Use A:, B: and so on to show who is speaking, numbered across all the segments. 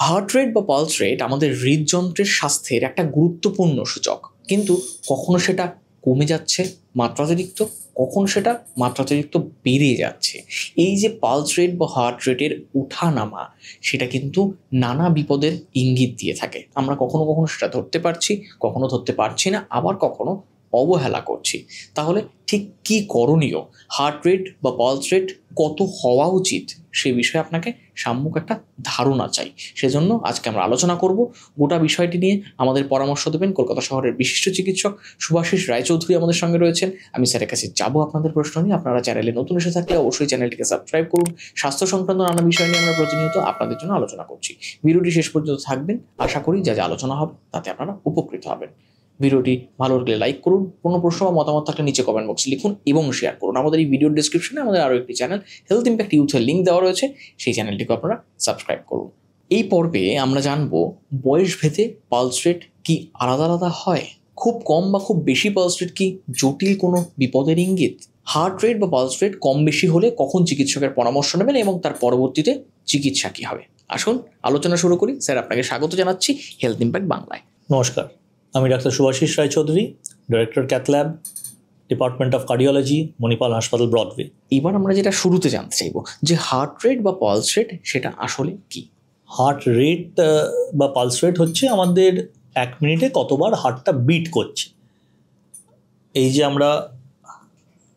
A: Heart rate বা pulse rate আমাদের হৃদযন্ত্রের স্বাস্থ্যের একটা গুরুত্বপূর্ণ সূচক, কিন্তু কখনো সেটা কমে যাচ্ছে মাত্রাতিরিক্ত, কখনো সেটা মাত্রাতিরিক্ত বেড়ে যাচ্ছে। এই যে পালস রেট বা হার্ট রেটের ওঠানামা, সেটা কিন্তু নানা বিপদের ইঙ্গিত দিয়ে থাকে। আমরা কখনো কখনো সেটা ধরতে পারছি, কখনো ধরতে পারছি না, আবার কখনো অবহেলা করছি। তাহলে ঠিক কি করণীয়, হার্ট রেট বা পালস রেট কত হওয়া উচিত, সে বিষয়ে আপনাকে সাম্যক একটা ধারণা চাই। সেজন্য আজকে আমরা আলোচনা করব। গোটা বিষয়টি নিয়ে আমাদের পরামর্শ দেবেন কলকাতা শহরের বিশিষ্ট চিকিৎসক শুভাশিস রায়চৌধুরী আমাদের সঙ্গে রয়েছেন। আমি স্যারের কাছে যাবো আপনাদের প্রশ্ন নিয়ে। আপনারা চ্যানেলে নতুন এসে থাকলে অবশ্যই চ্যানেলটিকে সাবস্ক্রাইব করুন। স্বাস্থ্য সংক্রান্ত নানা বিষয় নিয়ে আমরা প্রতিনিয়ত আপনাদের জন্য আলোচনা করছি। ভিডিওটি শেষ পর্যন্ত থাকবেন, আশা করি যা যা আলোচনা হবে তাতে আপনারা উপকৃত হবেন। ভিডিওটি ভালো লাগলে লাইক করুন, কোনো প্রশ্ন বা মতামত থাকলে নিচে কমেন্ট বক্সে লিখুন এবং শেয়ার করুন। আমাদের এই ভিডিওর ডেসক্রিপশনে আমাদের আরও একটি চ্যানেল হেলথ ইম্প্যাক্ট ইউথের লিঙ্ক দেওয়া রয়েছে, সেই চ্যানেলটিকে আপনারা সাবস্ক্রাইব করুন। এই পর্বে আমরা জানবো বয়স ভেদে পালস রেট কি আলাদা আলাদা হয়, খুব কম বা খুব বেশি পালস রেট কি জটিল কোনো বিপদের ইঙ্গিত, হার্ট রেট বা পালস রেট কম বেশি হলে কখন চিকিৎসকের পরামর্শ নেবেন এবং তার পরবর্তীতে চিকিৎসা কী হবে। আসুন আলোচনা শুরু করি। স্যার, আপনাকে স্বাগত জানাচ্ছি হেলথ ইম্প্যাক্ট বাংলায়।
B: নমস্কার, আমি doctor Subhasis Roychowdhury, director cath lab, department of cardiology, Manipal হাসপাতাল, ব্রডওয়ে।
A: এবার আমরা যেটা শুরুতে জানতে চাইবো যে হার্ট রেট বা পালস রেট সেটা আসলে কি।
B: হার্ট রেট বা পালস রেট হচ্ছে আমাদের 1 মিনিটে কতবার হার্টটা বিট করছে। এই যে আমরা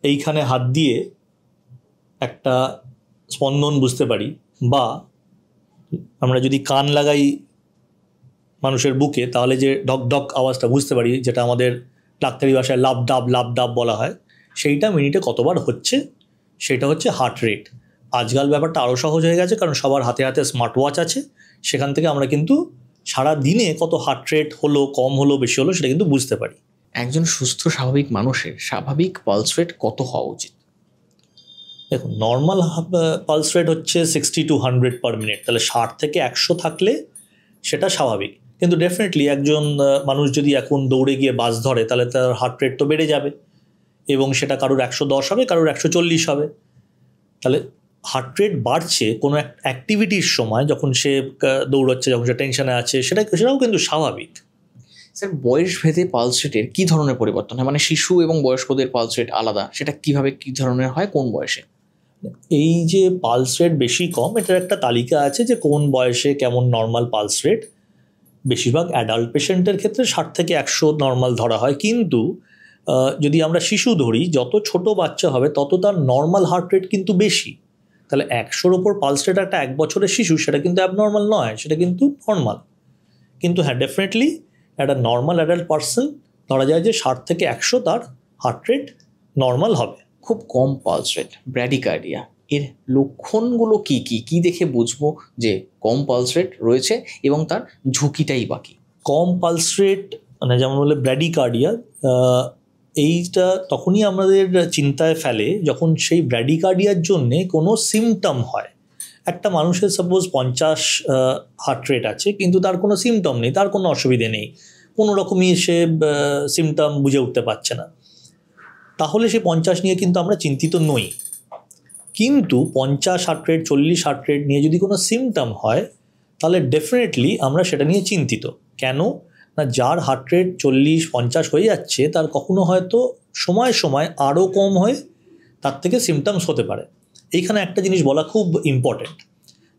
B: এইখানে হাত দিয়ে একটা স্পন্দন বুঝতে পারি, বা আমরা যদি কান লাগাই মানুষের বুকে, তাহলে যে ঢক ঢক আওয়াজটা বুঝতে পারি, যেটা আমাদের ডাক্তারি ভাষায় লাভ ডাব বলা হয়, সেইটা মিনিটে কতবার হচ্ছে সেটা হচ্ছে হার্ট রেট। আজকাল ব্যাপারটা আরও সহজ হয়ে গেছে, কারণ সবার হাতে হাতে স্মার্ট ওয়াচ আছে। সেখান থেকে আমরা কিন্তু সারা দিনে কত হার্ট রেট হলো, কম হলো, বেশি হলো, সেটা কিন্তু বুঝতে পারি।
A: একজন সুস্থ স্বাভাবিক মানুষের স্বাভাবিক পালস রেট কত হওয়া উচিত?
B: দেখুন, নর্মাল পালস রেট হচ্ছে 60 to 100 পার মিনিট। তাহলে 60 থেকে 100 থাকলে সেটা স্বাভাবিক। কিন্তু ডেফিনেটলি একজন মানুষ যদি এখন দৌড়ে গিয়ে বাস ধরে, তাহলে তার হার্ট রেট তো বেড়ে যাবে, এবং সেটা কারোর 110 হবে, কারোর 140 হবে। তাহলে হার্ট রেট বাড়ছে কোনো অ্যাক্টিভিটির সময়, যখন সে দৌড়াচ্ছে, যখন সে টেনশনে আছে, সেটাও কিন্তু স্বাভাবিক।
A: স্যার, বয়স ভেদে পালস রেটের কী ধরনের পরিবর্তন হয়? মানে শিশু এবং বয়স্কদের পালস রেট আলাদা, সেটা কিভাবে কী ধরনের হয়, কোন বয়সে?
B: এই যে পালস রেট বেশি কম, এটার একটা তালিকা আছে যে কোন বয়সে কেমন নর্মাল পালস রেট। বেশিরভাগ অ্যাডাল্ট পেশেন্টের ক্ষেত্রে 60 থেকে 100 নর্মাল ধরা হয়, কিন্তু যদি আমরা শিশু ধরি, যত ছোট বাচ্চা হবে তত তার নর্মাল হার্ট রেট কিন্তু বেশি। তাহলে 100-র ওপর পালস রেট একটা 1 বছরের শিশু, সেটা কিন্তু অ্যাবনর্মাল নয়, সেটা কিন্তু নর্মাল। কিন্তু হ্যাঁ, ডেফিনেটলি একটা নর্মাল অ্যাডাল্ট পার্সন ধরা যায় যে 60 থেকে 100 তার হার্ট রেট নর্মাল হবে।
A: খুব কম পালস রেট, ব্র্যাডিকার্ডিয়া, এর লক্ষণগুলো কি কি কি দেখে বুঝবো যে কম পালস রেট রয়েছে এবং তার ঝুঁকিটাই বাকি?
B: কম পালস রেট মানে যেমন বলে ব্র্যাডিকার্ডিয়া, এইটা তখনই আমাদের চিন্তায় ফেলে যখন সেই ব্র্যাডিকার্ডিয়ার জন্যে কোনো সিমটম হয়। একটা মানুষের সাপোজ 50 হার্ট রেট আছে, কিন্তু তার কোনো সিমটম নেই, তার কোনো অসুবিধে নেই, কোনো রকমই সে সিমটম বুঝে উঠতে পারছে না, তাহলে সে 50 নিয়ে কিন্তু আমরা চিন্তিত নই। কিন্তু 50 হার্ট রেট, 40 হার্ট রেট নিয়ে যদি কোনো সিমটম হয়, তাহলে ডেফিনেটলি আমরা সেটা নিয়ে চিন্তিত। কেন না, যার হার্ট রেট 40-50 হয়ে যাচ্ছে, তার কখনো হয়তো সময় সময় আরও কম হয়ে তার থেকে সিমটমস হতে পারে। এইখানে একটা জিনিস বলা খুব ইম্পর্টেন্ট,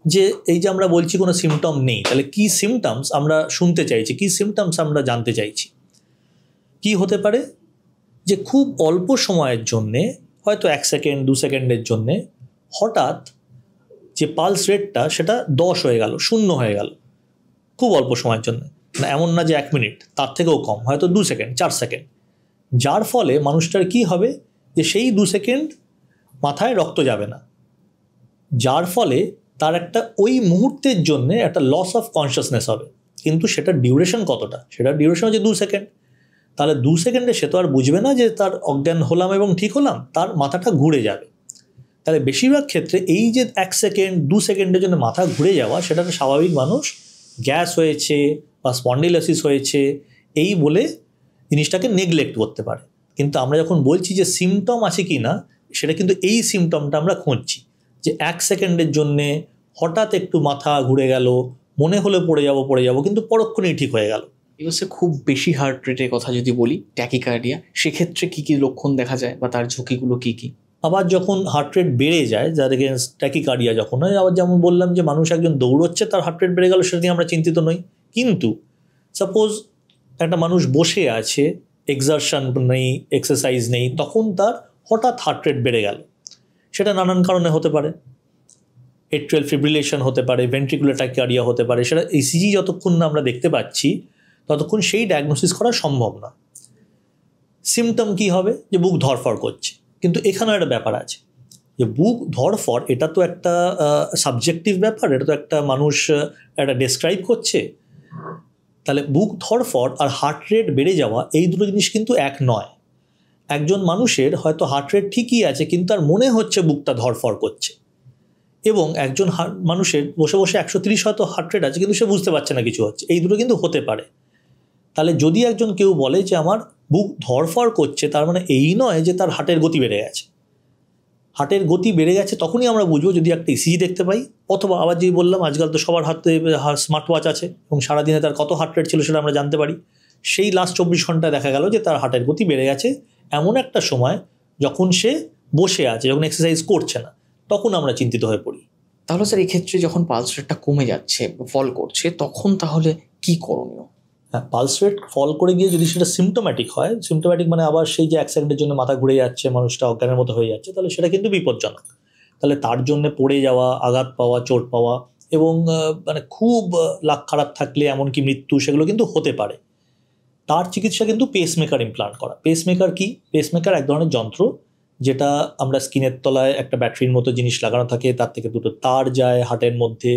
B: যে এই যে আমরা বলছি কোনো সিমটম নেই, তাহলে কী সিমটমস আমরা শুনতে চাইছি, কী সিমটমস আমরা জানতে চাইছি। কি হতে পারে, যে খুব অল্প সময়ের জন্যে, হয়তো 1 সেকেন্ড 2 সেকেন্ডের জন্যে হঠাৎ যে পালস রেটটা সেটা 10 হয়ে গেল, 0 হয়ে গেল, খুব অল্প সময়ের জন্য। না, এমন না যে 1 মিনিট, তার থেকেও কম, হয়তো 2 সেকেন্ড 4 সেকেন্ড। যার ফলে মানুষটার কি হবে, যে সেই 2 সেকেন্ড মাথায় রক্ত যাবে না, যার ফলে তার একটা ওই মুহূর্তের জন্যে একটা লস অফ কনসিয়াসনেস হবে। কিন্তু সেটার ডিউরেশন কতটা, সেটার ডিউরেশন হচ্ছে 2 সেকেন্ড। তাহলে 2 সেকেন্ডে সে তো আর বুঝবে না যে তার অজ্ঞান হলাম এবং ঠিক হলাম, তার মাথাটা ঘুরে যাবে। তাহলে বেশিরভাগ ক্ষেত্রে এই যে 1 সেকেন্ড 2 সেকেন্ডের জন্য মাথা ঘুরে যাওয়া, সেটা স্বাভাবিক মানুষ গ্যাস হয়েছে বা স্পন্ডিলোসিস হয়েছে এই বলে জিনিসটাকে নেগলেক্ট করতে পারে। কিন্তু আমরা যখন বলছি যে সিমটম আছে কি না, সেটা কিন্তু এই সিমটমটা আমরা খুঁজছি, যে 1 সেকেন্ডের জন্যে হঠাৎ একটু মাথা ঘুরে গেল, মনে হলে পড়ে যাব কিন্তু পরক্ষণেই ঠিক হয়ে গেল।
A: এবার খুব বেশি হার্ট রেটের কথা যদি বলি, ট্যাকিকার্ডিয়া, সেক্ষেত্রে কী কী লক্ষণ দেখা যায় বা তার ঝুঁকিগুলো কী কী?
B: আবার যখন হার্ট রেট বেড়ে যায়, যার এগেন্স্ট ট্যাকিকার্ডিয়া যখন হয়, আবার যেমন বললাম যে মানুষ একজন দৌড়চ্ছে তার হার্ট রেট বেড়ে গেল, সেটা নিয়ে আমরা চিন্তিত নই। কিন্তু সাপোজ একটা মানুষ বসে আছে, এক্সারশন নেই, এক্সারসাইজ নেই, তখন তার হঠাৎ হার্ট রেট বেড়ে গেল, সেটা নানান কারণে হতে পারে। এট্রিয়াল ফিব্রিলেশন হতে পারে, ভেন্ট্রিকুলার ট্যাকিকার্ডিয়া হতে পারে। সেটা ইসিজি যতক্ষণ না আমরা দেখতে পাচ্ছি ততক্ষণ সেই ডায়াগনোসিস করা সম্ভব না। সিমটম কি হবে? যে বুক ধড়ফড় করছে। কিন্তু এখানেও একটা ব্যাপার আছে, যে বুক ধড়ফড় এটা তো একটা সাবজেক্টিভ ব্যাপার, এটা তো একটা মানুষ একটা ডেসক্রাইব করছে। তাহলে বুক ধড়ফড় আর হার্ট রেট বেড়ে যাওয়া, এই দুটো জিনিস কিন্তু এক নয়। একজন মানুষের হয়তো হার্ট রেট ঠিকই আছে কিন্তু তার মনে হচ্ছে বুকটা ধড়ফড় করছে, এবং একজন মানুষের বসে বসে 130 হয়তো হার্ট রেট আছে কিন্তু সে বুঝতে পারছে না কিছু হচ্ছে। এই দুটো কিন্তু হতে পারে। তাহলে যদি একজন কেউ বলে যে আমার বুক ধড়ফড় করছে, তার মানে এই নয় যে তার হার্টের গতি বেড়ে গেছে। হার্টের গতি বেড়ে গেছে তখনই আমরা বুঝবো যদি একটা ইসিজি দেখতে পাই, অথবা আবার যেই বললাম আজকাল তো সবার হাতে স্মার্ট ওয়াচ আছে এবং সারাদিনে তার কত হার্ট রেট ছিল সেটা আমরা জানতে পারি। সেই লাস্ট 24 ঘন্টায় দেখা গেল যে তার হার্টের গতি বেড়ে গেছে এমন একটা সময় যখন সে বসে আছে, যখন এক্সারসাইজ করছে না, তখন আমরা চিন্তিত হয়ে পড়ি।
A: তাহলে স্যার এক্ষেত্রে যখন পালস রেটটা কমে যাচ্ছে, ফল করছে, তখন তাহলে কি করণীয়?
B: হ্যাঁ, পালস রেট ফল করে গিয়ে যদি সেটা সিমটোম্যাটিক হয়, সিমটোম্যাটিক মানে আবার সেই যে 1 সেকেন্ডের জন্য মাথা ঘুরে যাচ্ছে, মানুষটা অজ্ঞানের মতো হয়ে যাচ্ছে, তাহলে সেটা কিন্তু বিপজ্জনক। তাহলে তার জন্য পড়ে যাওয়া, আঘাত পাওয়া, চোট পাওয়া এবং মানে খুব লাক খারাপ থাকলে এমনকি মৃত্যু, সেগুলো কিন্তু হতে পারে। তার চিকিৎসা কিন্তু পেসমেকার ইমপ্লান্ট করা। পেসমেকার কি? পেসমেকার এক ধরনের যন্ত্র যেটা আমরা স্কিনের তলায় একটা ব্যাটারির মতো জিনিস লাগানো থাকে, তার থেকে দুটো তার যায় হার্টের মধ্যে,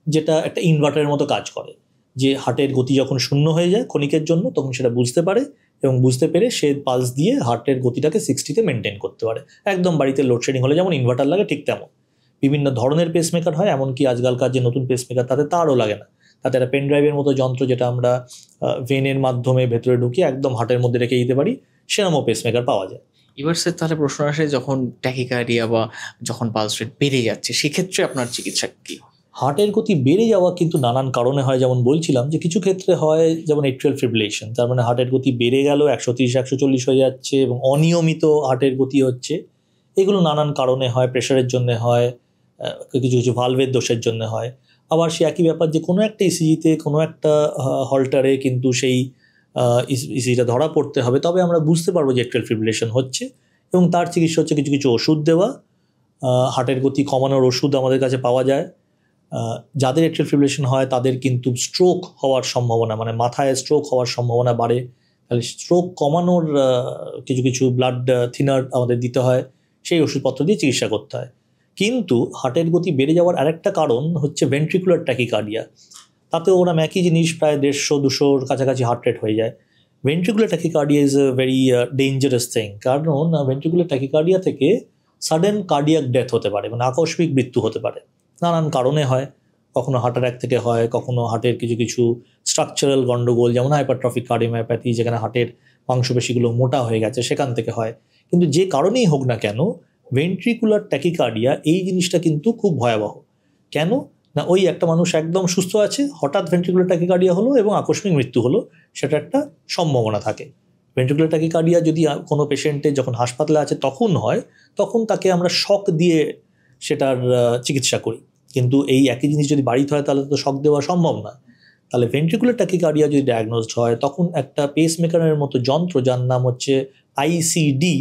B: যেটা একটা ইনভার্টারের মতো কাজ করে। যে হার্টের গতি যখন শূন্য হয়ে যায় ক্ষণিকের জন্য, তখন সেটা বুঝতে পারে এবং বুঝতে পেরে সে পালস দিয়ে হার্টের গতিটাকে 60-তে মেনটেন করতে পারে। একদম বাড়িতে লোডশেডিং হলে যেমন ইনভার্টার লাগে ঠিক তেমন। বিভিন্ন ধরনের পেসমেকার হয়, এমনকি আজকালকার যে নতুন পেসমেকার তাতে তারও লাগে না, তাতে একটা পেন ড্রাইভের মতো যন্ত্র যেটা আমরা ভেনের মাধ্যমে ভেতরে ঢুকিয়ে একদম হার্টের মধ্যে রেখে দিতে পারি, সেরকমও পেসমেকার পাওয়া যায়।
A: এবার স্যার তাহলে প্রশ্ন আসে, যখন ট্যাকিকার্ডিয়া বা যখন পালস রেট বেড়ে যাচ্ছে, সেক্ষেত্রে আপনার চিকিৎসা কী?
B: হার্টের গতি বেড়ে যাওয়া কিন্তু নানান কারণে হয়। যেমন বলছিলাম যে কিছু ক্ষেত্রে হয় যেমন এট্রিয়াল ফিব্রিলেশন, তার মানে হার্টের গতি বেড়ে গেল, 130-140 হয়ে যাচ্ছে এবং অনিয়মিত হার্টের গতি হচ্ছে। এগুলো নানান কারণে হয়, প্রেশারের জন্য হয়, কিছু কিছু ভালভের দোষের জন্য হয়। আবার সে একই ব্যাপার যে কোনো একটা ইসিজিতে, কোনো একটা হল্টারে কিন্তু সেই ইসিজিটা ধরা পড়তে হবে, তবে আমরা বুঝতে পারবো যে এট্রিয়াল ফিব্রিলেশন হচ্ছে, এবং তার চিকিৎসা হচ্ছে কিছু কিছু ওষুধ দেওয়া। হার্টের গতি কমানোর ওষুধ আমাদের কাছে পাওয়া যায়। যাদের এট্রিয়াল ফিব্রিলেশন হয় তাদের কিন্তু স্ট্রোক হওয়ার সম্ভাবনা, মানে মাথায় স্ট্রোক হওয়ার সম্ভাবনা বাড়ে। তাহলে স্ট্রোক কমানোর কিছু কিছু ব্লাড থিনার আমাদের দিতে হয়, সেই ওষুধপত্র দিয়ে চিকিৎসা করতে হয়। কিন্তু হার্টের গতি বেড়ে যাওয়ার আরেকটা কারণ হচ্ছে ভেন্ট্রিকুলার ট্যাকিকার্ডিয়া। তাতে ওরা একই জিনিস প্রায় 150-200 কাছাকাছি হার্ট রেট হয়ে যায়। Ventricular tachycardia is a very dangerous thing, কারণ ভেন্ট্রিকুলার ট্যাকিকার্ডিয়া থেকে সাডেন কার্ডিয়াক ডেথ হতে পারে, মানে আকস্মিক মৃত্যু হতে পারে। নানান কারণে হয়, কখনো হার্ট অ্যাটাক থেকে হয়, কখনো হার্টের কিছু কিছু স্ট্রাকচারাল গন্ডগোল যেমন হাইপারট্রফিক কার্ডিওমায়োপ্যাথি, যেখানে হার্টের মাংসপেশিগুলো মোটা হয়ে গেছে, সেখান থেকে হয়। কিন্তু যে কারণেই হোক না কেন, ভেন্ট্রিকুলার ট্যাকিকার্ডিয়া এই জিনিসটা কিন্তু খুব ভয়াবহ। কেন না, ওই একটা মানুষ একদম সুস্থ আছে, হঠাৎ ভেন্ট্রিকুলার ট্যাকিকার্ডিয়া হলো এবং আকস্মিক মৃত্যু হলো, সেটা একটা সম্ভাবনা থাকে। ভেন্ট্রিকুলার ট্যাকিকার্ডিয়া যদি কোনো পেশেন্টের যখন হাসপাতালে আছে তখন হয়, তখন তাকে আমরা শক দিয়ে সেটার চিকিৎসা করি। কিন্তু এই একই জিনিস যদি বাড়িতে হয় তাহলে তো শক দেওয়া সম্ভব না। তাহলে ভেন্ট্রিকুলার ট্যাকিকার্ডিয়া যদি ডায়াগনোজড হয়, তখন একটা পেসমেকারের মতো যন্ত্র, যার নাম হচ্ছে আইসিডি,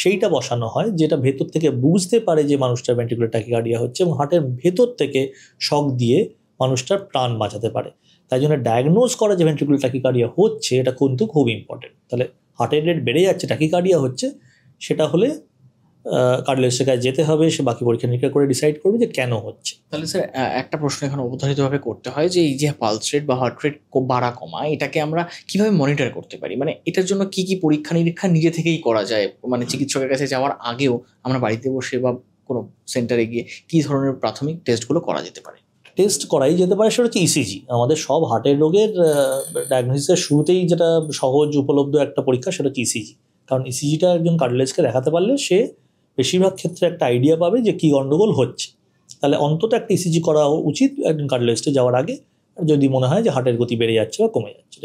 B: সেইটা বসানো হয়, যেটা ভেতর থেকে বুঝতে পারে যে মানুষটার ভেন্ট্রিকুলার ট্যাকিকার্ডিয়া হচ্ছে এবং হার্টের ভেতর থেকে শক দিয়ে মানুষটার প্রাণ বাঁচাতে পারে। তাই জন্য ডায়াগনোজ করা যে ভেন্ট্রিকুলার ট্যাকিকার্ডিয়া হচ্ছে, এটা কিন্তু খুব ইম্পর্টেন্ট। তাহলে হার্টের রেট বেড়ে যাচ্ছে, ট্যাকিকার্ডিয়া হচ্ছে, সেটা হলে কার্ডিওলজিস্টের কাছে যেতে হবে, সে বাকি পরীক্ষা নিরীক্ষা করে ডিসাইড করবে যে কেন হচ্ছে।
A: তাহলে স্যার একটা প্রশ্ন এখন অবধারিতভাবে করতে হয়, যে এই যে পালস রেট বা হার্ট রেট বাড়া কমা, এটাকে আমরা কিভাবে মনিটর করতে পারি? মানে এটার জন্য কি কি পরীক্ষা নিরীক্ষা নিজে থেকেই করা যায়? মানে চিকিৎসকের কাছে যাওয়ার আগেও আমরা বাড়িতে বসে বা কোনো সেন্টারে গিয়ে কী ধরনের প্রাথমিক টেস্টগুলো করা যেতে পারে?
B: টেস্ট করাই যেতে পারে, সেটা হচ্ছে ইসিজি। আমাদের সব হার্টের রোগের ডায়াগনোসিসের শুরুতেই যেটা সহজ উপলব্ধ একটা পরীক্ষা, সেটা হচ্ছে ইসিজি। কারণ ইসিজিটা একজন কার্ডিওলজিস্টকে দেখাতে পারলে সে বেশিরভাগ ক্ষেত্রে একটা আইডিয়া পাবে যে কী গণ্ডগোল হচ্ছে। তাহলে অন্তত একটা ইসিজি করা উচিত একজন কার্ডিওলজিস্টে যাওয়ার আগে, যদি মনে হয় যে হার্টের গতি বেড়ে যাচ্ছে বা কমে যাচ্ছে।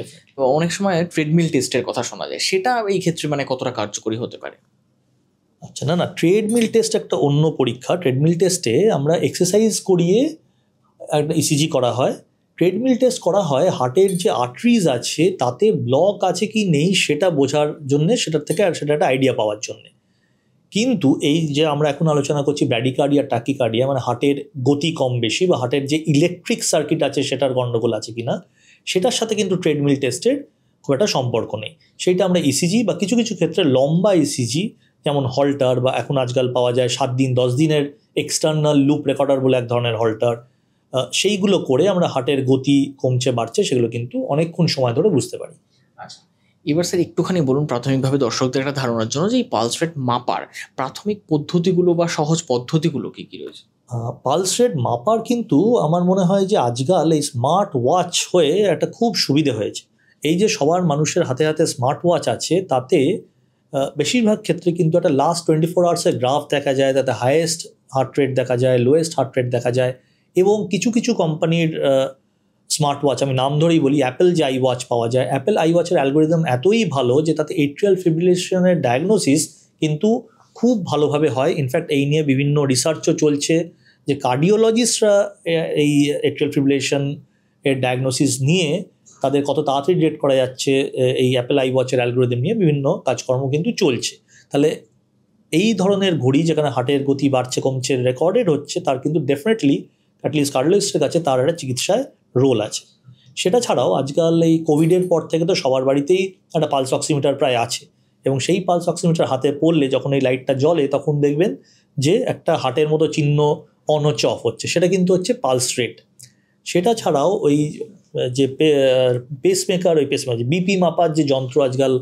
A: অনেক সময় ট্রেডমিল টেস্টের কথা শোনা যায়, সেটা এই ক্ষেত্রে মানে কতটা কার্যকরী হতে পারে?
B: আচ্ছা, না ট্রেডমিল টেস্ট একটা অন্য পরীক্ষা। ট্রেডমিল টেস্টে আমরা এক্সারসাইজ করিয়ে একটা ইসিজি করা হয়। ট্রেডমিল টেস্ট করা হয় হার্টের যে আর্টারিজ আছে তাতে ব্লক আছে কি নেই সেটা বোঝার জন্যে, সেটার থেকে সেটা একটা আইডিয়া পাওয়ার জন্যে। কিন্তু এই যে আমরা এখন আলোচনা করছি ব্র্যাডিকার্ডিয়া, টাকিকার্ডিয়া, মানে হার্টের গতি কম বেশি বা হার্টের যে ইলেকট্রিক সার্কিট আছে সেটার গণ্ডগোল আছে কিনা, সেটার সাথে কিন্তু ট্রেডমিল টেস্টের খুব একটা সম্পর্ক নেই। সেইটা আমরা ইসিজি বা কিছু কিছু ক্ষেত্রে লম্বা ইসিজি, যেমন হল্টার, বা এখন আজকাল পাওয়া যায় 7 দিন 10 দিনের এক্সটার্নাল লুপ রেকর্ডার বলে এক ধরনের হল্টার, সেইগুলো করে আমরা হার্টের গতি কমছে বাড়ছে সেগুলো কিন্তু অনেকক্ষণ সময় ধরে বুঝতে পারি।
A: আচ্ছা, এবার স্যার একটুখানি বলুন প্রাথমিকভাবে দর্শকদের একটা ধারণার জন্য যে এই পালস রেট মাপার প্রাথমিক পদ্ধতিগুলো বা সহজ পদ্ধতিগুলো কী কী রয়েছে?
B: পালস রেট মাপার কিন্তু আমার মনে হয় যে আজকাল এই স্মার্ট ওয়াচ হয়ে একটা খুব সুবিধে হয়েছে। এই যে সবার মানুষের হাতে হাতে স্মার্ট ওয়াচ আছে, তাতে বেশিরভাগ ক্ষেত্রে কিন্তু একটা লাস্ট 24 আওয়ার্সের গ্রাফ দেখা যায়, তাতে হায়েস্ট হার্ট রেট দেখা যায়, লোয়েস্ট হার্ট রেট দেখা যায়। এবং কিছু কিছু কোম্পানির স্মার্ট ওয়াচ, আমি নাম ধরেই বলি, অ্যাপেল যে আই ওয়াচ পাওয়া যায়, অ্যাপেল আই ওয়াচের অ্যালগোরিদম এতই ভালো যে তাতে এট্রিয়াল ফিব্রিলেশনের ডায়াগনোসিস কিন্তু খুব ভালোভাবে হয়। ইনফ্যাক্ট এই নিয়ে বিভিন্ন রিসার্চও চলছে যে কার্ডিওলজিস্টরা এই এট্রিয়াল ফিব্রিলেশন এর ডায়াগনোসিস নিয়ে তাদের কত তাড়াতাড়ি ডিটেক্ট করা যাচ্ছে এই অ্যাপেল আই ওয়াচের অ্যালগোরিদম নিয়ে বিভিন্ন কাজকর্ম কিন্তু চলছে। তাহলে এই ধরনের ঘড়ি যেখানে হার্টের গতি বাড়ছে কমছে রেকর্ডেড হচ্ছে, তার কিন্তু ডেফিনেটলি অ্যাটলিস্ট কার্ডিওলজিস্টের কাছে তার একটা চিকিৎসায় রোল আছে। সেটা ছাড়াও আজকাল এই কোভিডের পর থেকে তো সবার বাড়িতেই একটা পালস অক্সিমিটার প্রায় আছে, এবং সেই পালস অক্সিমিটার হাতে পড়লে যখন এই লাইটটা জ্বলে তখন দেখবেন যে একটা হার্টের মতো চিহ্ন অন হচ্ছে অফ হচ্ছে, সেটা কিন্তু হচ্ছে পালস রেট। সেটা ছাড়াও ওই যে পেসমেকার, ওই পেসমেকার বিপি মাপার যে যন্ত্র আজকাল,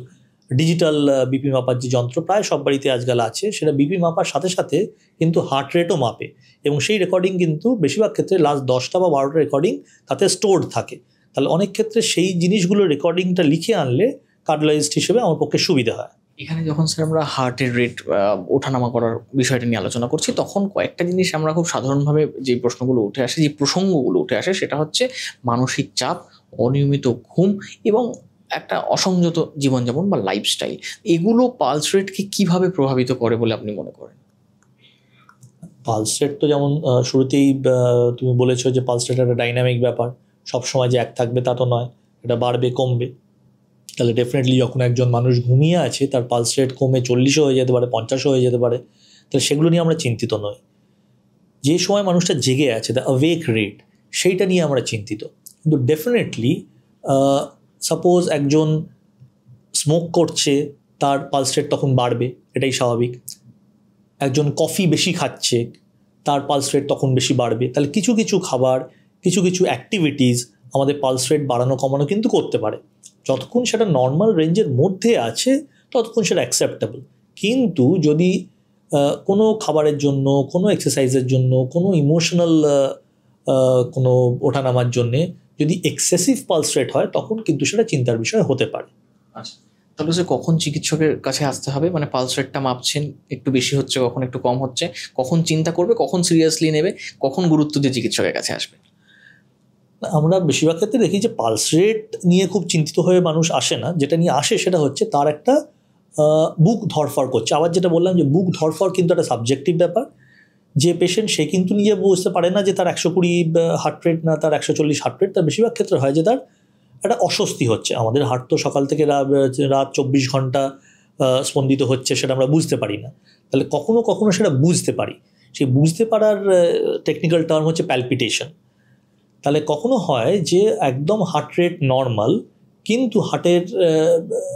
B: ডিজিটাল বিপি মাপার যে যন্ত্র প্রায় সব বাড়িতে আজকাল আছে, সেটা বিপি মাপার সাথে সাথে কিন্তু হার্ট রেটও মাপে, এবং সেই রেকর্ডিং কিন্তু বেশিরভাগ ক্ষেত্রে লাস্ট 10টা বা 12টা রেকর্ডিং তাতে স্টোরড থাকে। তাহলে অনেক ক্ষেত্রে সেই জিনিসগুলো রেকর্ডিংটা লিখে আনলে কার্ডিওলজিস্ট হিসেবে আমার পক্ষে সুবিধা হয়।
A: এখানে যখন স্যার আমরা হার্টের রেট ওঠানামা করার বিষয়টা নিয়ে আলোচনা করছি, তখন কয়েকটা জিনিস আমরা খুব সাধারণভাবে যে প্রশ্নগুলো উঠে আসে, যে প্রসঙ্গগুলো উঠে আসে, সেটা হচ্ছে মানসিক চাপ, অনিয়মিত ঘুম এবং একটা অসংযত জীবনযাপন বা লাইফস্টাইল। এগুলো পালস রেটকে কীভাবে প্রভাবিত করে বলে আপনি মনে করেন?
B: পালস রেট তো যেমন শুরুতেই তুমি বলেছো যে পালস রেট একটা ডাইনামিক ব্যাপার, সবসময় যে এক থাকবে তা তো নয়, এটা বাড়বে কমবে। তাহলে ডেফিনেটলি যখন একজন মানুষ ঘুমিয়ে আছে তার পালস রেট কমে 40ও হয়ে যেতে পারে, 50ও হয়ে যেতে পারে, তাহলে সেগুলো নিয়ে আমরা চিন্তিত নই। যে সময় মানুষটা জেগে আছে, দ্য অ্যাওয়েক রেট, সেইটা নিয়ে আমরা চিন্তিত। কিন্তু ডেফিনেটলি সাপোজ একজন স্মোক করছে, তার পালস রেট তখন বাড়বে, এটাই স্বাভাবিক। একজন কফি বেশি খাচ্ছে, তার পালস রেট তখন বেশি বাড়বে। তাহলে কিছু কিছু খাবার, কিছু কিছু অ্যাক্টিভিটিস আমাদের পালস রেট বাড়ানো কমানো কিন্তু করতে পারে। যতক্ষণ সেটা নর্মাল রেঞ্জের মধ্যে আছে ততক্ষণ সেটা অ্যাকসেপ্টেবল। কিন্তু যদি কোনো খাবারের জন্য, কোনো এক্সারসাইজের জন্য, কোনো ইমোশনাল কোনো ওঠানামার জন্যে যদি এক্সেসিভ পালস রেট হয়, তখন কিন্তু সেটা চিন্তার বিষয় হতে পারে।
A: আচ্ছা, তাহলে সে কখন চিকিৎসকের কাছে আসতে হবে? মানে পালস রেটটা মাপছেন, একটু বেশি হচ্ছে, কখন একটু কম হচ্ছে, কখন চিন্তা করবে, কখন সিরিয়াসলি নেবে, কখন গুরুত্ব দিয়ে চিকিৎসকের কাছে আসবে?
B: আমরা বেশিরভাগ ক্ষেত্রে দেখি যে পালস রেট নিয়ে খুব চিন্তিত হয়ে মানুষ আসে না। যেটা নিয়ে আসে সেটা হচ্ছে তার একটা বুক ধরফর করছে। আবার যেটা বললাম যে বুক ধরফর কিন্তু একটা সাবজেক্টিভ ব্যাপার। যে পেশেন্ট সে কিন্তু নিজে বুঝতে পারে না যে তার 120 হার্ট রেট না তার 140 হার্ট রেট, তার বেশিরভাগ ক্ষেত্রে হয় যে তার একটা অস্বস্তি হচ্ছে। আমাদের হার্ট তো সকাল থেকে রাত 24 ঘন্টা স্পন্দিত হচ্ছে, সেটা আমরা বুঝতে পারি না। তাহলে কখনো কখনো সেটা বুঝতে পারি। সেই বুঝতে পারার টেকনিক্যাল টার্ম হচ্ছে প্যালপিটেশন। তাহলে কখনো হয় যে একদম হার্ট রেট নর্মাল, কিন্তু হার্টের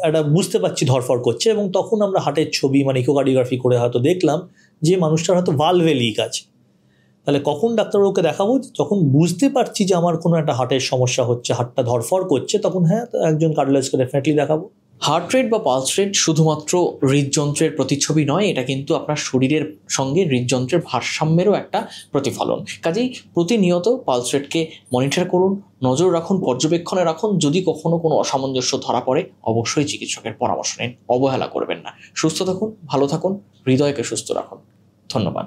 B: একটা বুঝতে পারছি ধরফর করছে, এবং তখন আমরা হার্টের ছবি মানে ইকোকার্ডিওগ্রাফি করে হয়তো দেখলাম যে মানুষটার হয়তো ভালভে লিক আছে। তাহলে কখন ডাক্তারবাবুকে দেখাবো? যখন বুঝতে পারছি যে আমার কোনো একটা হার্টের সমস্যা হচ্ছে, হার্টটা ধরফর করছে, তখন হ্যাঁ একজন কার্ডিওলজিস্টকে ডেফিনেটলি দেখাবো।
A: হার্ট রেট বা পালস রেট শুধুমাত্র হৃদযন্ত্রের প্রতিচ্ছবি নয়, এটা কিন্তু আপনার শরীরের সঙ্গে হৃদযন্ত্রের ভারসাম্যেরও একটা প্রতিফলন। কাজেই প্রতিনিয়ত পালস রেটকে মনিটর করুন, নজর রাখুন, পর্যবেক্ষণে রাখুন। যদি কখনো কোনো অসামঞ্জস্য ধরা পড়ে, অবশ্যই চিকিৎসকের পরামর্শ নিন, অবহেলা করবেন না। সুস্থ থাকুন, ভালো থাকুন, হৃদয়কে সুস্থ রাখুন। ধন্যবাদ।